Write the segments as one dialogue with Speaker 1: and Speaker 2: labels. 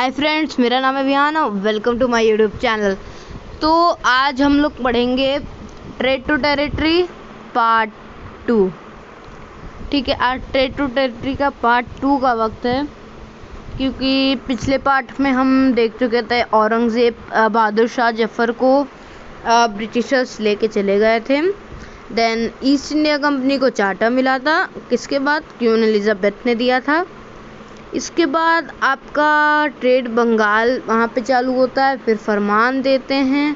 Speaker 1: Hi friends, मेरा नाम है Vihaan. Welcome to my YouTube channel. तो आज हम लोग पढ़ेंगे ट्रेड टू टेरिटरी पार्ट 2। ठीक है, आज ट्रेड टू टेरिटरी का पार्ट 2 का वक्त है, क्योंकि पिछले पार्ट में हम देख चुके थे औरंगज़ेब बहादुर शाह जफ़र को ब्रिटिशर्स लेके चले गए थे। देन ईस्ट इंडिया कंपनी को चार्टर मिला था, किसके बाद क्वीन एलिजाबेथ ने दिया था। इसके बाद आपका ट्रेड बंगाल वहाँ पे चालू होता है, फिर फरमान देते हैं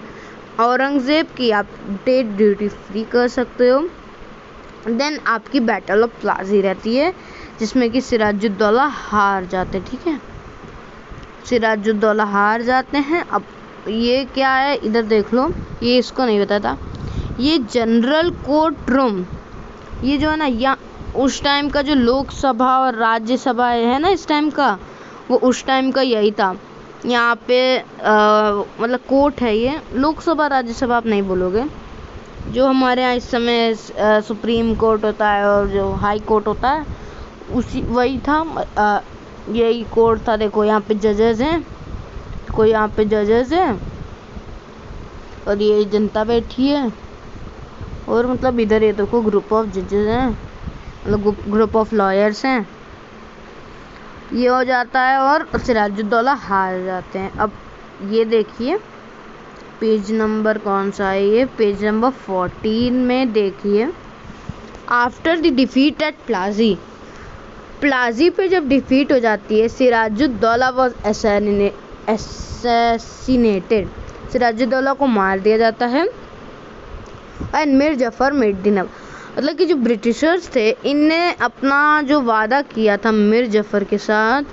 Speaker 1: औरंगज़ेब की आप ट्रेड ड्यूटी फ्री कर सकते हो। देन आपकी बैटल ऑफ प्लासी रहती है, जिसमें कि सिराजुद्दौला हार जाते। ठीक है, सिराजुद्दौला हार जाते हैं। अब ये क्या है, इधर देख लो, ये इसको नहीं पता था। ये जनरल कोर्ट रूम, ये जो है ना, या उस टाइम का जो लोकसभा और राज्यसभा है ना इस टाइम का, वो उस टाइम का यही था। यहाँ पे मतलब कोर्ट है ये, लोकसभा राज्यसभा आप नहीं बोलोगे। जो हमारे यहाँ इस समय सुप्रीम कोर्ट होता है और जो हाई कोर्ट होता है, उसी वही था, यही कोर्ट था। देखो यहाँ पे जजेस हैं, कोई यहाँ पे जजेस हैं और ये जनता बैठी है, और मतलब इधर ये देखो ग्रुप ऑफ जजेस हैं, मतलब ग्रुप ऑफ लॉयर्स हैं। ये हो जाता है और सिराजुद्दौला हार जाते हैं। अब ये देखिए पेज नंबर कौन सा है, ये पेज नंबर 14 में देखिए। After the defeat at Plassey, Plassey पे जब डिफीट हो जाती है, सिराजुद्दौला वाज असैसिनेटेड, सिराजुद्दौला को मार दिया जाता है। And Mir Jafar made the nawab, मतलब कि जो ब्रिटिशर्स थे, इनने अपना जो वादा किया था मीर जफ़र के साथ,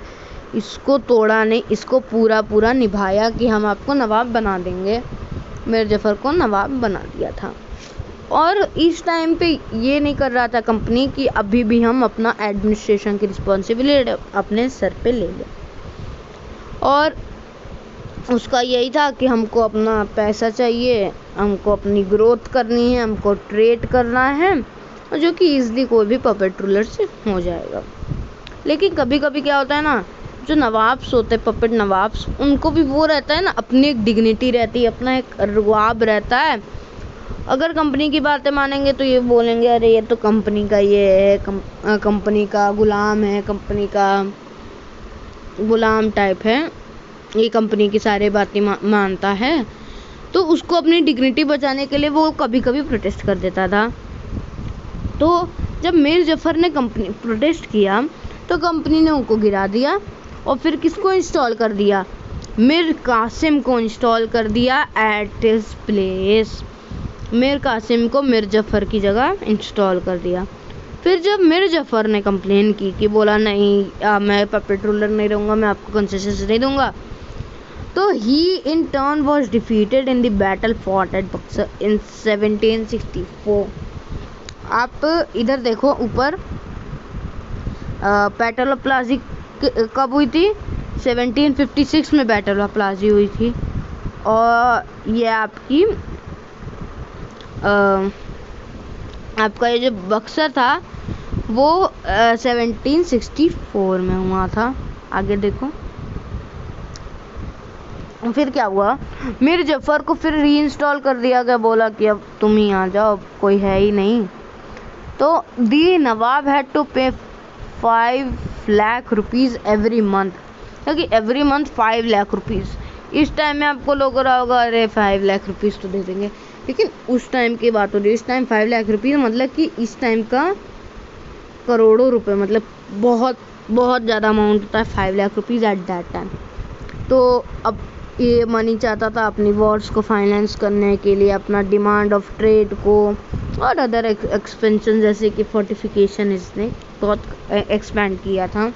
Speaker 1: इसको तोड़ा नहीं, इसको पूरा पूरा निभाया कि हम आपको नवाब बना देंगे। मीर जफ़र को नवाब बना दिया था। और इस टाइम पे ये नहीं कर रहा था कंपनी कि अभी भी हम अपना एडमिनिस्ट्रेशन की रिस्पॉन्सिबिलिटी अपने सर पे ले लें, और उसका यही था कि हमको अपना पैसा चाहिए, हमको अपनी ग्रोथ करनी है, हमको ट्रेड करना है, और जो कि ईज़िली कोई भी पपेट रूलर से हो जाएगा। लेकिन कभी कभी क्या होता है ना, जो नवाब्स होते हैं, पपेट नवाब्स, उनको भी वो रहता है ना, अपनी एक डिग्निटी रहती है, अपना एक रुआब रहता है। अगर कंपनी की बातें मानेंगे तो ये बोलेंगे अरे ये तो कंपनी का ये है, कंपनी का गुलाम है, कंपनी का गुलाम टाइप है, ये कंपनी की सारी बातें मानता है। तो उसको अपनी डिग्निटी बचाने के लिए वो कभी कभी प्रोटेस्ट कर देता था। तो जब मीर जफ़र ने कंपनी प्रोटेस्ट किया तो कंपनी ने उनको गिरा दिया, और फिर किसको इंस्टॉल कर दिया, मीर कासिम को इंस्टॉल कर दिया at his place. Mir Qasim को मीर जफ़र की जगह इंस्टॉल कर दिया। फिर जब मीर जफ़र ने कंप्लेन की कि बोला नहीं मैं पपेट रूलर नहीं रहूँगा, मैं आपको कंसेशन नहीं दूंगा, तो he in turn was defeated in the battle fought at Buxar इन 1764। आप इधर देखो ऊपर, बैटल ऑफ प्लासी कब हुई थी, 1756 में बैटल ऑफ प्लासी हुई थी। और ये आपकी आपका ये जो बक्सर था वो 1764 में हुआ था। आगे देखो फिर क्या हुआ, मीर जफ़र को फिर रीइंस्टॉल कर दिया गया, बोला कि अब तुम ही आ जाओ, अब कोई है ही नहीं। तो दी नवाब हैड टू पे 5 लाख रुपीज़ एवरी मंथ, क्योंकि एवरी मंथ 5 लाख रुपीज़। इस टाइम में आपको लोग रहा होगा अरे 5 लाख रुपीज़ तो दे देंगे, लेकिन उस टाइम की बात हो रही है। इस टाइम 5 लाख रुपीज़ मतलब कि इस टाइम का करोड़ों रुपए, मतलब बहुत बहुत ज़्यादा अमाउंट होता है 5 lakh rupees at that time. तो अब ये मनी चाहता था अपनी वॉर्स को फाइनेंस करने के लिए, अपना डिमांड ऑफ ट्रेड को, और अदर एक्सपेंशन जैसे कि फोर्टिफिकेशन इसने बहुत एक्सपेंड किया था।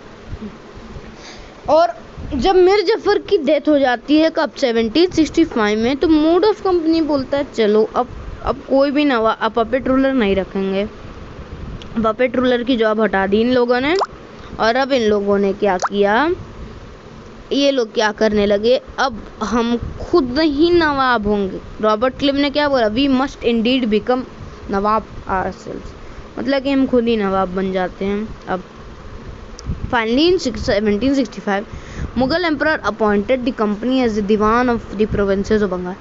Speaker 1: और जब मीर जफ़र की डेथ हो जाती है कब, 1765 में, तो मूड ऑफ कंपनी बोलता है चलो अब कोई भी अब पपेट रूलर नहीं रखेंगे। पपेट रूलर की जॉब हटा दी इन लोगों ने, और अब इन लोगों ने क्या किया, ये लोग क्या करने लगे, अब हम खुद ही नवाब होंगे। रॉबर्ट क्लिव ने क्या बोला, we must indeed become nawab ourselves, मतलब कि हम खुद ही नवाब बन जाते हैं। अब finally in 1765 Mughal emperor appointed the company as the diwan of the provinces of Bengal.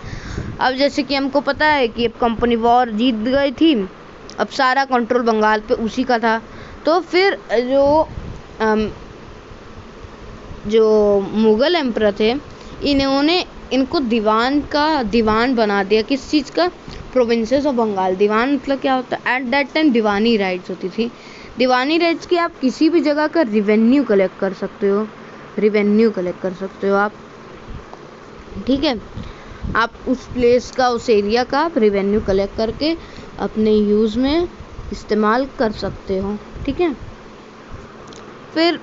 Speaker 1: अब जैसे कि हमको पता है कि अब कंपनी वॉर जीत गई थी, अब सारा कंट्रोल बंगाल पे उसी का था। तो फिर जो मुगल एम्परर थे, इन्होंने इनको दीवान बना दिया। किस चीज़ का? Provinces of Bengal. दीवान मतलब क्या होता है? At that time Deewani rights होती थी। दीवानी राइट्स की आप किसी भी जगह का रिवेन्यू कलेक्ट कर सकते हो, आप, ठीक है। आप उस प्लेस का, उस एरिया का आप रिवेन्यू कलेक्ट करके अपने यूज़ में इस्तेमाल कर सकते हो, ठीक है। फिर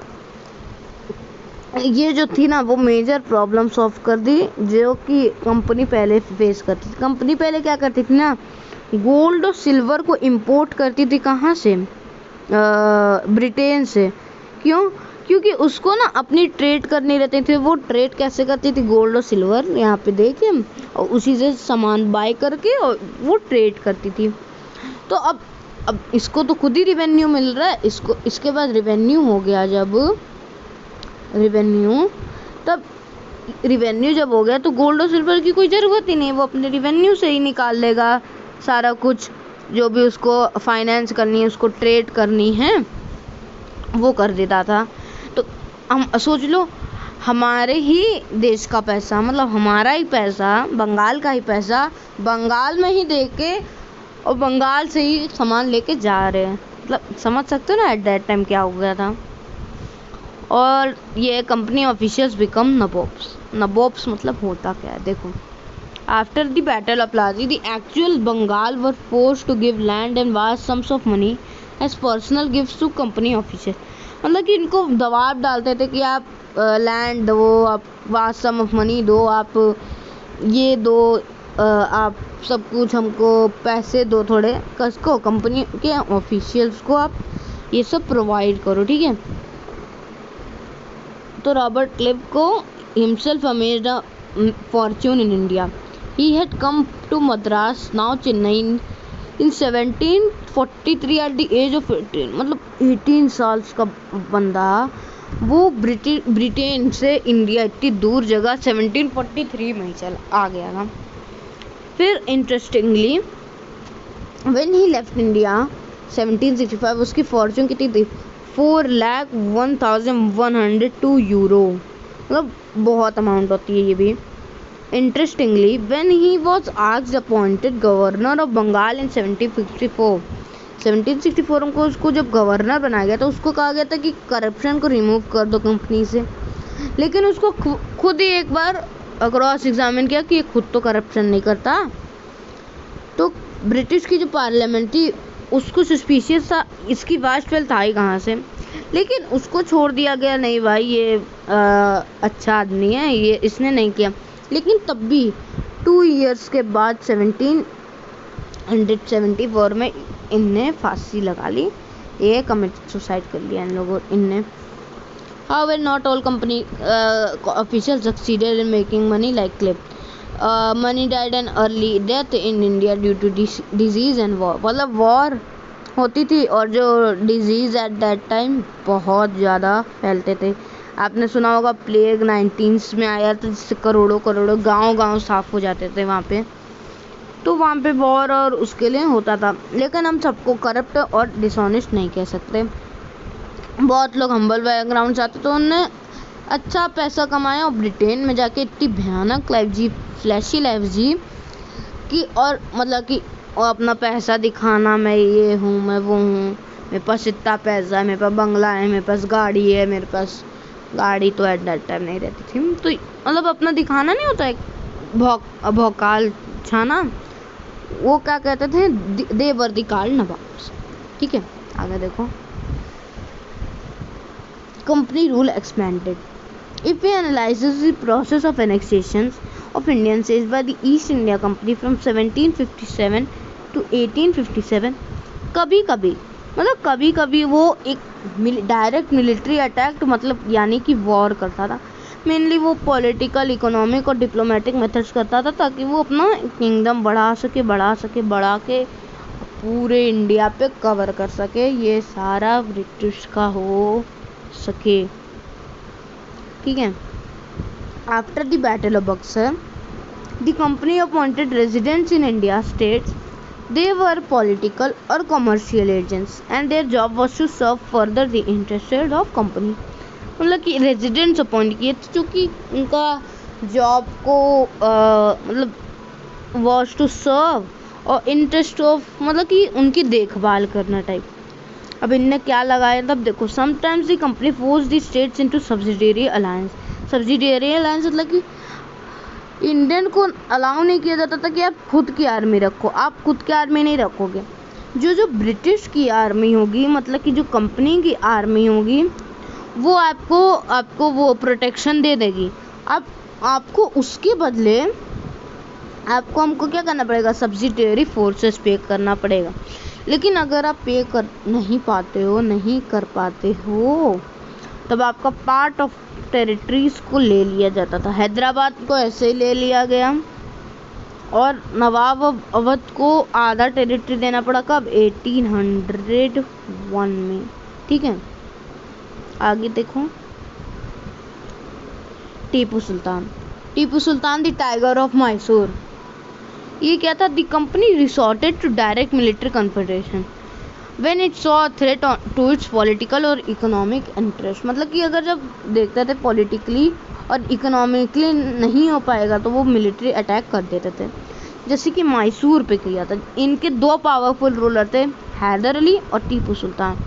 Speaker 1: ये जो थी ना, वो मेजर प्रॉब्लम सॉल्व कर दी जो कि कंपनी पहले फेस करती थी। कंपनी पहले क्या करती थी ना, गोल्ड और सिल्वर को इंपोर्ट करती थी। कहाँ से? ब्रिटेन से। क्यों? क्योंकि उसको ना अपनी ट्रेड करनी रहती थी। वो ट्रेड कैसे करती थी? गोल्ड और सिल्वर यहाँ पे देखे, और उसी से सामान बाय करके और वो ट्रेड करती थी। तो अब इसको तो खुद ही रिवेन्यू मिल रहा है, इसके बाद रिवेन्यू हो गया। तब रिवेन्यू जब हो गया तो गोल्ड और सिल्वर की कोई ज़रूरत ही नहीं, वो अपने रिवेन्यू से ही निकाल लेगा सारा कुछ। जो भी उसको फाइनेंस करनी है, उसको ट्रेड करनी है, वो कर देता था। तो हम सोच लो, हमारे ही देश का पैसा, मतलब हमारा ही पैसा, बंगाल का ही पैसा बंगाल में ही दे के और बंगाल से ही सामान लेके जा रहे हैं। मतलब समझ सकते हो ना एट दैट टाइम क्या हो गया था। और ये company officials become nabobs. Nabobs मतलब होता क्या है देखो। After the battle of Plassey, the actual Bengal were forced to give land and vast sums of money as personal gifts to company official. मतलब कि इनको दबाव डालते थे कि आप लैंड दो, आप वास्ट सम ऑफ मनी दो, आप ये दो, आप सब कुछ हमको पैसे दो थोड़े, किसको? कंपनी के ऑफिशियल्स को आप ये सब प्रोवाइड करो, ठीक है। तो रॉबर्ट क्लिव को himself amassed a fortune in India. He had come to Madras, now Chennai, in 1743 at the age of 18। मतलब 18 साल का बंदा वो ब्रिटेन से इंडिया, इतनी दूर जगह 1743 में ही आ गया था। फिर interestingly when he left India 1765, उसकी फॉर्च्यून कितनी थी? 4,01,102 यूरो। मतलब बहुत अमाउंट होती है ये भी। Interestingly when he was asked appointed governor of Bengal in 1764 को उसको जब गवर्नर बनाया गया तो उसको कहा गया था कि करप्शन को रिमूव कर दो कंपनी से। लेकिन उसको खुद ही एक बार क्रॉस एग्जामिन किया कि ये खुद तो करप्शन नहीं करता। तो ब्रिटिश की जो पार्लियामेंट थी उसको सस्पिशियस था, इसकी वास्ट वेल्थ आई कहाँ से। लेकिन उसको छोड़ दिया गया, नहीं भाई ये अच्छा आदमी है, ये इसने नहीं किया। लेकिन तब भी 2 ईयर्स के बाद 1774 में इनने फांसी लगा ली, ये कमिटेड सुसाइड कर लिया इन लोगों इनने। However, not all company officials succeeded in making money like Cliff. Many died an early death in India due to disease and war. मतलब वॉर होती थी और जो डिजीज़ एट दैट टाइम बहुत ज़्यादा फैलते थे। आपने सुना होगा प्लेग 19 में आया था, जिससे करोड़ों गांव साफ हो जाते थे वहाँ पे। तो वहाँ पे वॉर और उसके लिए होता था। लेकिन हम सबको करप्ट और डिसऑनेस्ट नहीं कह सकते। बहुत लोग हम्बल बैकग्राउंड से आते तो उन्होंने अच्छा पैसा कमाया और ब्रिटेन में जाके इतनी भयानक लाइफ जी, फ्लैशी लाइफ जी कि, और मतलब कि और अपना पैसा दिखाना, मैं ये हूँ, मैं वो हूँ, मेरे पास इतना पैसा है, मेरे पास बंगला है, मेरे पास गाड़ी है। मेरे पास गाड़ी तो एट दैट टाइम नहीं रहती थी, तो मतलब अपना दिखाना नहीं होता, एक भौकाल छाना, वो क्या कहते थे, दे वर द कॉल्ड नवाब्स, ठीक है। आगे देखो, company rule expanded. If we analyze the process of annexations of Indian states by the East India Company from 1757 to 1857, कभी कभी वो एक डायरेक्ट मिलिट्री अटैक, मतलब यानी कि वॉर करता था। मेनली वो पॉलिटिकल, इकोनॉमिक और डिप्लोमेटिक मेथड्स करता था ताकि वो अपना किंगडम बढ़ा के पूरे इंडिया पे कवर कर सके, ये सारा ब्रिटिश का हो सके, ठीक है। After the Battle of Buxar, the company appointed residents in India states. They were political or commercial agents and their job was to serve further the interests of company. मतलब कि रेजिडेंट्स अपॉइंट किए थे जो कि उनका job को मतलब was to serve और इंटरेस्ट ऑफ मतलब कि उनकी देखभाल करना टाइप. अब इनने क्या लगाया तब देखो. Sometimes the company force the states into subsidiary alliance. Subsidiary alliance मतलब कि इंडियन को अलाउ नहीं किया जाता था कि आप खुद की आर्मी रखो. आप खुद की आर्मी नहीं रखोगे. जो ब्रिटिश की आर्मी होगी मतलब कि जो कंपनी की आर्मी होगी वो आपको वो प्रोटेक्शन दे देगी. आपको उसके बदले हमको क्या करना पड़ेगा, सब्सिडियरी फोर्सेस पे करना पड़ेगा. लेकिन अगर आप पे कर नहीं कर पाते हो तब आपका पार्ट ऑफ टेरिटरीज को ले लिया जाता था. हैदराबाद को ऐसे ही ले लिया गया और नवाब अवध को आधा टेरिटरी देना पड़ा. कब? 1801 में. ठीक है, आगे देखो. Tipu Sultan the tiger of Mysore. ये क्या था? The company resorted to direct military confederation when it saw threat to its political और इकोनॉमिक इंटरेस्ट. मतलब कि अगर जब देखते थे पॉलिटिकली और इकोनॉमिकली नहीं हो पाएगा तो वो मिलिट्री अटैक कर देते थे. जैसे कि मैसूर पे किया था. इनके दो पावरफुल रूलर थे, हैदर अली और टीपू सुल्तान.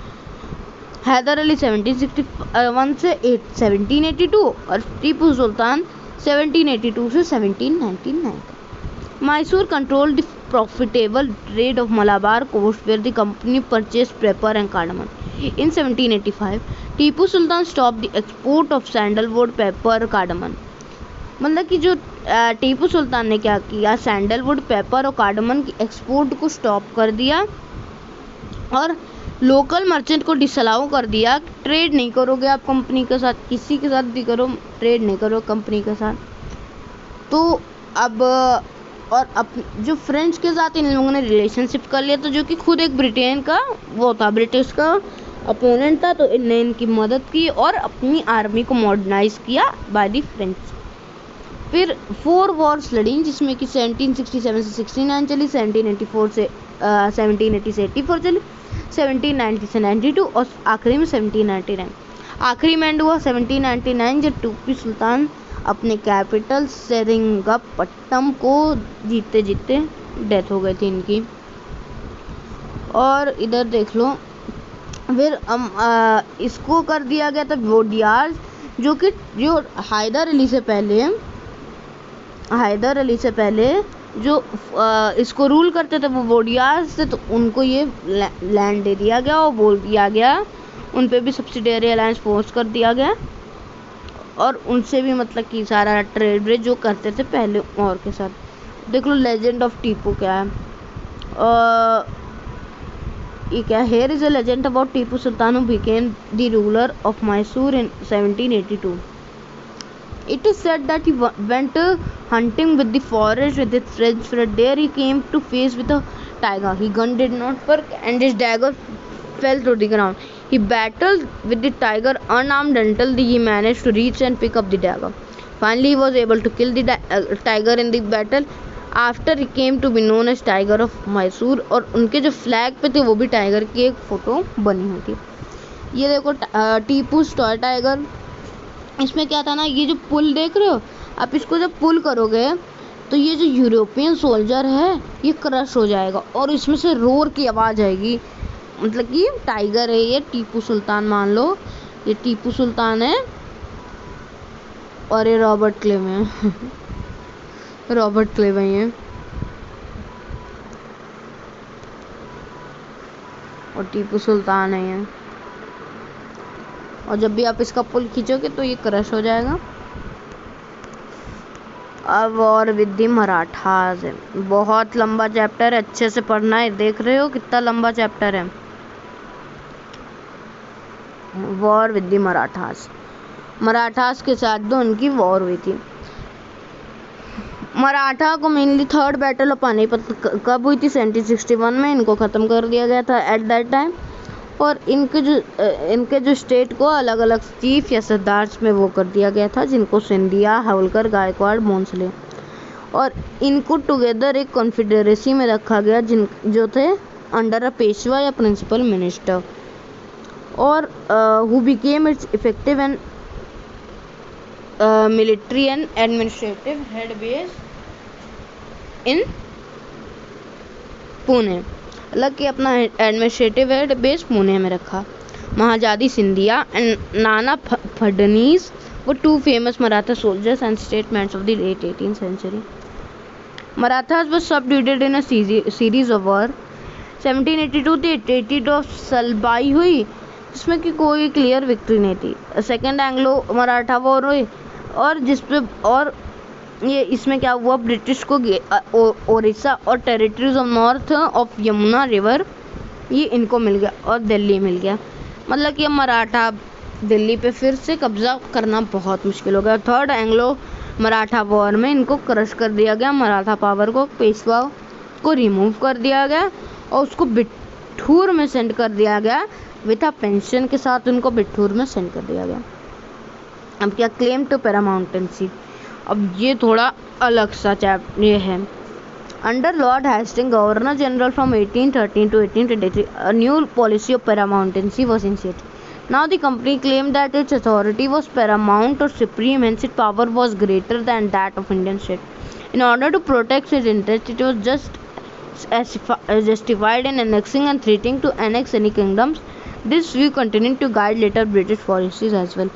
Speaker 1: हैदर अली 1761 से 1782 और टीपू सुल्तान 1782 से 1799. Mysore controlled the profitable trade of Malabar coast where the company purchased pepper and cardamom. In 1785, Tipu Sultan stopped the export of sandalwood, pepper, cardamom. मतलब कि जो टीपू सुल्तान ने क्या किया, सैंडलवुड, पेपर और कार्डमन की एक्सपोर्ट को स्टॉप कर दिया और लोकल मर्चेंट को डिसअलाउ कर दिया. ट्रेड नहीं करोगे आप कंपनी के साथ, किसी के साथ भी करो, ट्रेड नहीं करो कंपनी के साथ. तो अब और जो फ्रेंच के साथ इन लोगों ने रिलेशनशिप कर लिया, तो जो कि खुद एक ब्रिटेन का वो था, ब्रिटिश का अपोनेंट था. तो इनने इनकी मदद की और अपनी आर्मी को मॉडर्नाइज किया बाय द फ्रेंच. फिर 4 वॉर्स लड़ी जिसमें कि 1767 से 69 चली, 1784 से 1780 से 84 चली, 1790 से 92 और आखिरी में 1799. आखिरी में एंड हुआ 1799 जब टीपू सुल्तान अपने कैपिटल सेरिंगपट्टम को जीतते जीतते डेथ हो गई थी इनकी. और इधर देख लो. फिर इसको कर दिया गया था वोडियार्स, जो हैदर अली से पहले जो इसको रूल करते थे वो वोडियार्स थे. तो उनको ये लैंड दे दिया गया और बोल दिया गया, उन पे भी सब्सिडियरी अलायंस फोर्स कर दिया गया और उनसे भी मतलब कि सारा ट्रेड व्रेड जो करते थे पहले और के साथ. देख लो लेजेंड ऑफ टीपू क्या है. ये क्या, here is a legend about Tipu Sultan who became the ruler of Mysore in 1782. It is said that he went hunting with the forest with his French friend. There he came to face with a tiger. His gun did not work and his dagger fell to the ground. He battled with the tiger unarmed until he managed to reach and pick up the dagger. Finally, he was able to kill the tiger in the battle. After he came to be known as Tiger of Mysore. और उनके जो flag पे थे वो भी tiger की एक photo बनी हुई थी. ये देखो टीपू टॉय टाइगर. इसमें क्या था ना, ये जो पुल देख रहे हो आप, इसको जब पुल करोगे तो ये जो यूरोपियन सोल्जर है ये क्रश हो जाएगा और इसमें से रोर की आवाज़ आएगी. मतलब कि टाइगर है ये, टीपू सुल्तान मान लो, ये टीपू सुल्तान है और ये रॉबर्ट क्लेव है. रॉबर्ट क्लेव है ये और टीपू सुल्तान है ये. और जब भी आप इसका पुल खींचोगे तो ये क्रश हो जाएगा. अब और विद द मराठास है, बहुत लंबा चैप्टर है, अच्छे से पढ़ना है. देख रहे हो कितना लंबा चैप्टर है. वॉर विद द मराठास के साथ जो उनकी वॉर हुई थी. मराठा को mainly third battle of Panipat कब हुई थी? 1761 में. इनको ख़त्म कर दिया गया था एट दैट टाइम. और इनके जो स्टेट को अलग अलग चीफ या सरदार में वो कर दिया गया था, जिनको सिंधिया, होलकर, गायकवाड़, भोंसले, और इनको टुगेदर एक कॉन्फेडरेसी में रखा गया जो थे अंडर अ पेशवा या प्रिंसिपल मिनिस्टर, और who became it's effective and military and administrative head base in Pune. अलग कि अपना एडमिनिस्ट्रेटिव हेड बेस पुणे में रखा। Mahadaji Scindia and Nana Phadnavis were two famous Maratha soldiers and statesmen of the late 18th century. Marathas were subjugated in a series of war. 1782 से 1882 of Salbai हुई, जिसमें कि कोई क्लियर विक्ट्री नहीं थी। सेकेंड एंग्लो मराठा वॉर हुई, और ये इसमें क्या हुआ, ब्रिटिश को ओडिशा और territories of north of Yamuna river ये इनको मिल गया, और दिल्ली मिल गया। मतलब कि मराठा दिल्ली पे फिर से कब्जा करना बहुत मुश्किल हो गया। थर्ड एंग्लो मराठा वॉर में इनको क्रश कर दिया गया, मराठा पावर को, पेशवा को रिमूव कर दिया गया और उसको बिठूर में सेंड कर दिया गया, विथ पेंशन के साथ उनको बिठूर में सेंड कर दिया गया। अब क्या, क्लेम टू पैरामाउंटेंसी। अब ये थोड़ा अलग सा चैप्टर ये है। Under Lord Hasting governor general from 1813 to 1823 a new policy of paramountcy was initiated. Now the company claimed that its authority was paramount or supreme, hence its power was greater than that of Indian state. In order to protect its interests, it was justified in annexing and threatening to annex any kingdoms. This view continued to guide later British policies as well.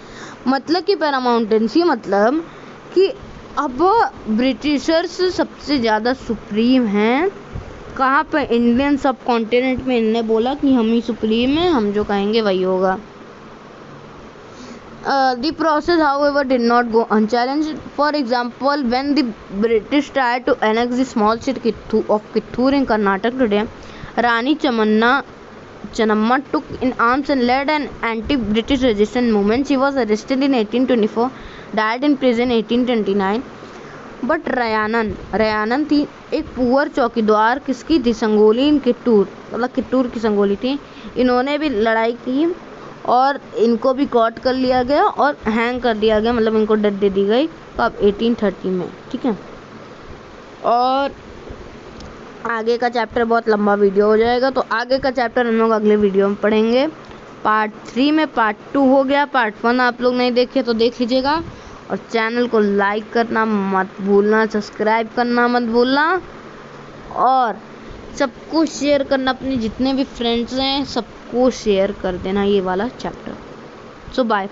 Speaker 1: मतलब कि पैरामाउंटेंसी मतलब कि अब Britishers सबसे ज़्यादा supreme हैं। कहाँ पे, इंडियन सब कॉन्टिनेंट में इनने बोला कि हम ही सुप्रीम हैं, हम जो कहेंगे वही होगा। The process, however, did not go unchallenged. For example, when the British tried to annex the small state of Kittur in Karnataka today, Rani Channamma took in arms and led an anti-British resistance movement. She was arrested in 1824, died in prison 1829. But रयानन थी एक poor चौकीदार, किसकी थी, संगोली इन कित्तूर, मतलब कित्तूर की संगोली थी। इन्होंने भी लड़ाई की और इनको भी कॉट कर लिया गया और हैंग कर दिया गया, मतलब इनको डेथ दे दी गई कब, 1830 में। ठीक है, और आगे का चैप्टर बहुत लंबा वीडियो हो जाएगा, तो आगे का चैप्टर हम लोग अगले वीडियो में पढ़ेंगे। पार्ट 3 में पार्ट 2 हो गया, पार्ट 1 आप लोग नहीं देखे तो देख लीजिएगा, और चैनल को लाइक करना मत भूलना, सब्सक्राइब करना मत भूलना, और सबको शेयर करना, अपने जितने भी फ्रेंड्स हैं सबको शेयर कर देना ये वाला चैप्टर। सो बाय।